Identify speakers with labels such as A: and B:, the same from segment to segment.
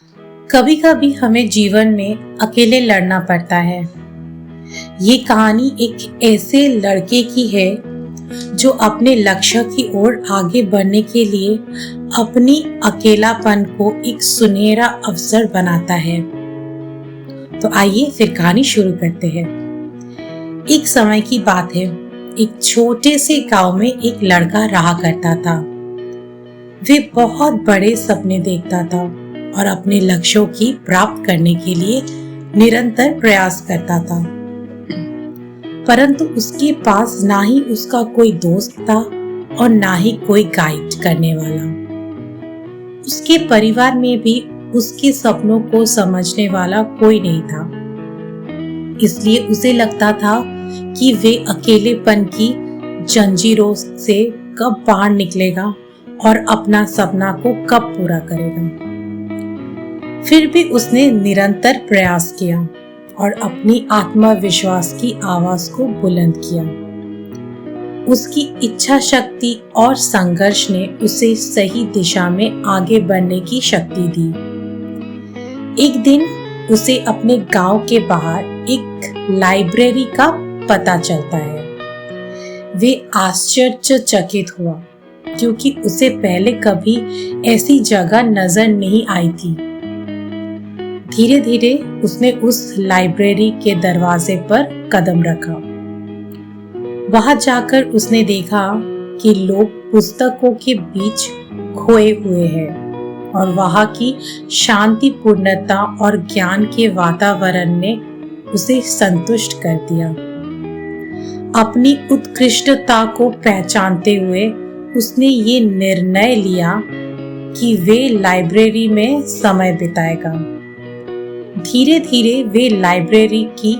A: कभी कभी हमें जीवन में अकेले लड़ना पड़ता है। ये कहानी एक ऐसे लड़के की है जो अपने लक्ष्य की ओर आगे बढ़ने के लिए अपनी अकेलापन को एक सुनहरा अवसर बनाता है। तो आइए फिर कहानी शुरू करते हैं। एक समय की बात है, एक छोटे से गांव में एक लड़का रहा करता था। वे बहुत बड़े सपने देखता था और अपने लक्ष्यों की प्राप्त करने के लिए निरंतर प्रयास करता था, परंतु उसके पास ना ही उसका कोई दोस्त था और ना ही कोई गाइड करने वाला। उसके परिवार में भी उसके सपनों को समझने वाला कोई नहीं था। इसलिए उसे लगता था कि वे अकेलेपन की जंजीरों से कब बाहर निकलेगा और अपना सपना को कब पूरा करेगा। फिर भी उसने निरंतर प्रयास किया और अपनी आत्मविश्वास की आवाज को बुलंद किया। उसकी इच्छा शक्ति और संघर्ष ने उसे सही दिशा में आगे बढ़ने की शक्ति दी। एक दिन उसे अपने गांव के बाहर एक लाइब्रेरी का पता चलता है। वे आश्चर्यचकित हुआ क्योंकि उसे पहले कभी ऐसी जगह नजर नहीं आई थी। धीरे धीरे उसने उस लाइब्रेरी के दरवाजे पर कदम रखा। वहां जाकर उसने देखा कि लोग पुस्तकों के बीच खोए हुए हैं और वहां की शांतिपूर्णता और ज्ञान के वातावरण ने उसे संतुष्ट कर दिया। अपनी उत्कृष्टता को पहचानते हुए उसने ये निर्णय लिया कि वे लाइब्रेरी में समय बिताएगा। धीरे धीरे वे लाइब्रेरी की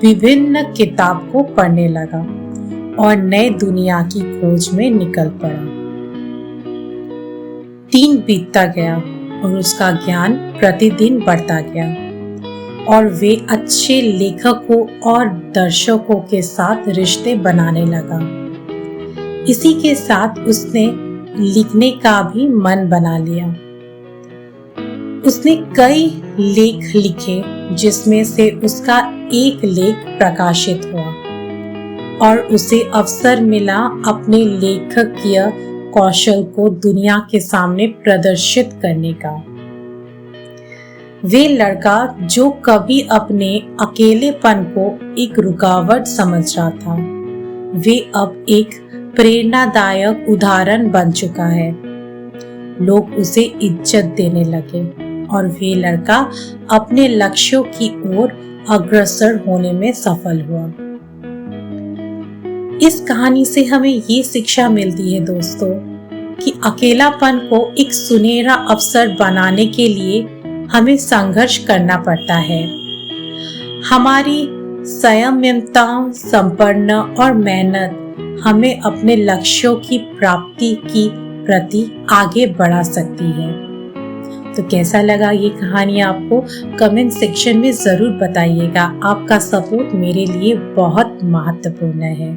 A: विभिन्न किताब को पढ़ने लगा और नए दुनिया की खोज में निकल पड़ा। दिन बीतता गया और उसका ज्ञान प्रतिदिन बढ़ता गया और वे अच्छे लेखकों और दर्शकों के साथ रिश्ते बनाने लगा। इसी के साथ उसने लिखने का भी मन बना लिया। उसने कई लेख लिखे जिसमें से उसका एक लेख प्रकाशित हुआ और उसे अवसर मिला अपने लेखकीय कौशल को दुनिया के सामने प्रदर्शित करने का। वे लड़का जो कभी अपने अकेलेपन को एक रुकावट समझ रहा था, वे अब एक प्रेरणादायक उदाहरण बन चुका है। लोग उसे इज्जत देने लगे और वे लड़का अपने लक्ष्यों की ओर अग्रसर होने में सफल हुआ। इस कहानी से हमें ये शिक्षा मिलती है दोस्तों कि अकेलापन को एक सुनहरा अवसर बनाने के लिए हमें संघर्ष करना पड़ता है। हमारी संयमता, संपन्न और मेहनत हमें अपने लक्ष्यों की प्राप्ति की प्रति आगे बढ़ा सकती है। तो कैसा लगा ये कहानी आपको कमेंट सेक्शन में जरूर बताइएगा। आपका सपोर्ट मेरे लिए बहुत महत्वपूर्ण है।